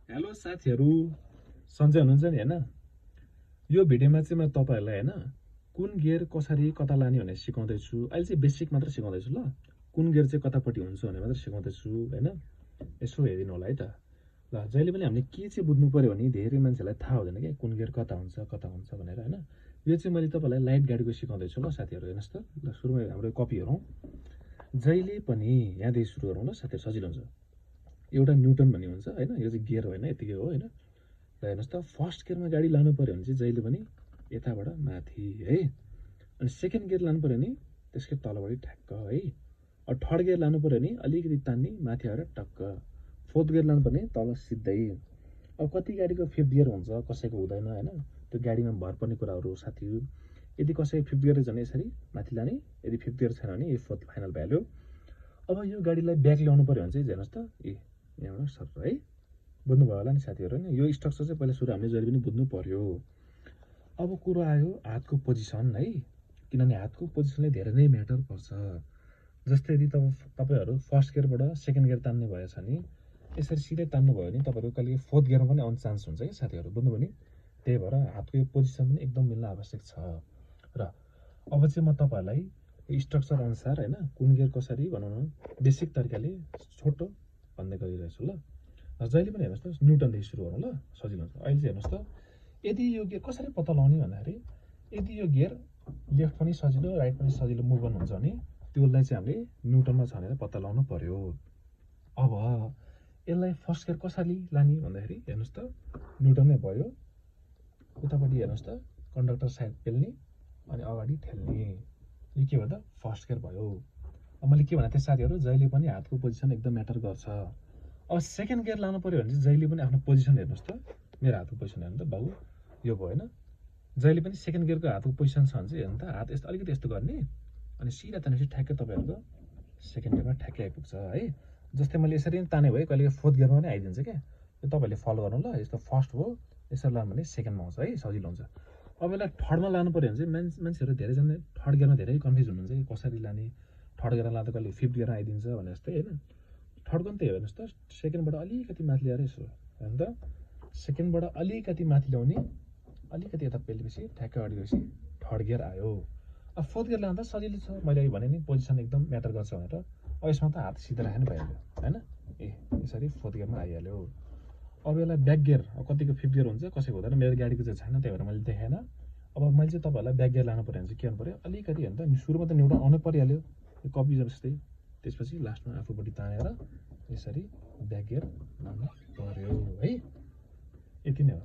Hello साथीहरू, सन्चै हुनुहुन्छ नि हैन? यो भिडियोमा चाहिँ म तपाईहरुलाई हैन कुन गियर कसरी कता लाने भनेर सिकाउँदैछु। अहिले चाहिँ बेसिक मात्र सिकाउँदैछु ल। कुन गियर चाहिँ कतापट्टि हुन्छ भनेर मात्र सिकाउँदैछु हैन। यसो हेरिदिनु होला है त। ल जहिले पनि हामीले के चाहिँ बुझ्नु पर्यो भने धेरै मान्छेलाई थाहा हुँदैन के कुन गियर कता हुन्छ भनेर हैन। यो चाहिँ मैले तपाईलाई लाइट गाडीको सिकाउँदैछु ल साथीहरू, हेर्नुस् त। ल सुरुमा हाम्रो कपी हेरौँ। जहिले पनि यहाँदेखि सुरु गरौँ ल साथीहरू, सजिलो हुन्छ। एउटा न्युटन भन्ने हुन्छ हैन, यो चाहिँ गियर होइन, यतिकै हो हैन। र हेर्नुहोस् त, फर्स्ट गियरमा गाडी लानु पर्यो भने चाहिँ जहिले पनि यताबाट माथि है, अनि सेकेन्ड गियर लानु पर्यो भने त्यसकै तलबाट ठ्याक्क है। अब थर्ड गियर लानु पर्यो भने अलिकति तान्ने माथि आएर टक्क। फोर्थ गियर लानु पर्ने तल सिधै। अब कति गाडीको फिफ्थ गियर हुन्छ, कसैको हुँदैन हैन, त्यो गाडीमा भर पर्ने कुराहरू हो साथीहरू। यदि कसैको फिफ्थ गियर छ भने यसरी माथि लाने, यदि फिफ्थ गियर छैन भने यो फोर्थ फाइनल भइहाल्यो। अब यो गाडीलाई ब्याक ल्याउनु पर्यो भने चाहिँ हेर्नुहोस् त, यहाँबाट सर है, बुझ्नुभयो होला नि साथीहरू हैन। यो स्ट्रक्चर चाहिँ पहिला सुरु हामीले जहिले पनि बुझ्नु पर्यो। अब कुरो आयो हातको पोजिसन है, किनभने हातको पोजिसनले धेरै नै म्याटर गर्छ। जस्तै यदि तपाईहरु फर्स्ट गियरबाट सेकेन्ड गियर तान्ने भएछ भने यसरी सिधै तान्नु भयो भने तपाईहरु कहिले फोर्थ गियरमा पनि आउने चान्स हुन्छ है साथीहरू, बुझ्नुभयो नि। त्यही भएर हातको यो पोजिसन पनि एकदम मिल्न आवश्यक छ। र अब चाहिँ म तपाईहरुलाई स्ट्रक्चर अनुसार हैन कुन गियर कसरी भनौँ न बेसिक तरिकाले छोटो भन्दै गइरहेछु ल। जहिले पनि हेर्नुहोस् त, न्युटनदेखि सुरु गरौँ ल, सजिलो हुन्छ। अहिले चाहिँ हेर्नुहोस् त, यदि यो गियर कसरी पत्ता लगाउने भन्दाखेरि यदि यो गियर लेफ्ट पनि सजिलो राइट पनि सजिलो मुभमेन्ट हुन्छ भने त्यसलाई चाहिँ हामीले न्युटनमा छानेर पत्ता लगाउनु पर्यो। अब यसलाई फर्स्ट गियर कसरी लाने भन्दाखेरि हेर्नुहोस् त, न्युटनमै भयो। उतापट्टि हेर्नुहोस् त, कन्डक्टर साइड पेल्ने अनि अगाडि ठेल्ने। यो के भन्दा फर्स्ट गियर भयो। अब मैले के भने थिएँ साथीहरू, जहिले पनि हातको पोजिसन एकदम म्याटर गर्छ। अब सेकेन्ड गियर लानु पर्यो भने चाहिँ जहिले पनि आफ्नो पोजिसन हेर्नुहोस् त, मेरो हातको पोजिसन हेर्नु त बाबु, यो भयो होइन। जहिले पनि सेकेन्ड गियरको हातको पोजिसन छ भने चाहिँ हेर्नु त, हात यस्तो अलिकति यस्तो गर्ने अनि सिधा तानेपछि ठ्याक्कै तपाईँहरूको सेकेन्ड गियरमा ठ्याक्कै आइपुग्छ है। जस्तै मैले यसरी नै ताने भए कहिले फोर्थ गियरमा पनि आइदिन्छ क्या। यो तपाईँहरूले फलो गर्नु ल। यस्तो फर्स्ट हो, यसरी लानु भने सेकेन्डमा आउँछ है, सजिलो हुन्छ। अब यसलाई थर्डमा लानु पर्यो भने चाहिँ मान्छेहरू धेरैजना थर्ड गियरमा धेरै कन्फ्युज हुनुहुन्छ कि कसरी लाने, थर्ड गियरमा लाँदा कहिले फिफ्थ गियरमा आइदिन्छ भने जस्तै होइन। थर्डको पनि त्यही हेर्नुहोस् त, सेकेन्डबाट अलिकति माथि ल्याएर यसो हेर्नु त, सेकेन्डबाट अलिकति माथि ल्याउने, अलिकति यता पेलेपछि ठ्याक्कै अगाडि गएपछि थर्ड गियर आयो। अब फोर्थ गियर लाँदा सजिलो छ, मैले अघि भने नि पोजिसन एकदम म्याटर गर्छ भनेर। अब यसमा त हात सिधा राख्नु भइहाल्यो होइन, यसरी फोर्थ गियरमा आइहाल्यो। अब यसलाई ब्याक गियर, अब कतिको फिफ्थ गियर हुन्छ कसैको हुँदैन, मेरो गाडीको चाहिँ छैन त्यही भएर मैले देखाएन। अब मैले चाहिँ तपाईँहरूलाई ब्याक गियर लानु पऱ्यो भने चाहिँ के गर्नु पऱ्यो, अलिकति हेर्नु त, सुरुमा त न्युटन आउनै परिहाल्यो, यो कपी जस्तै। त्यसपछि लास्टमा आफूपट्टि तानेर यसरी ब्याक गियर लानु पर्यो है, यति नै हो।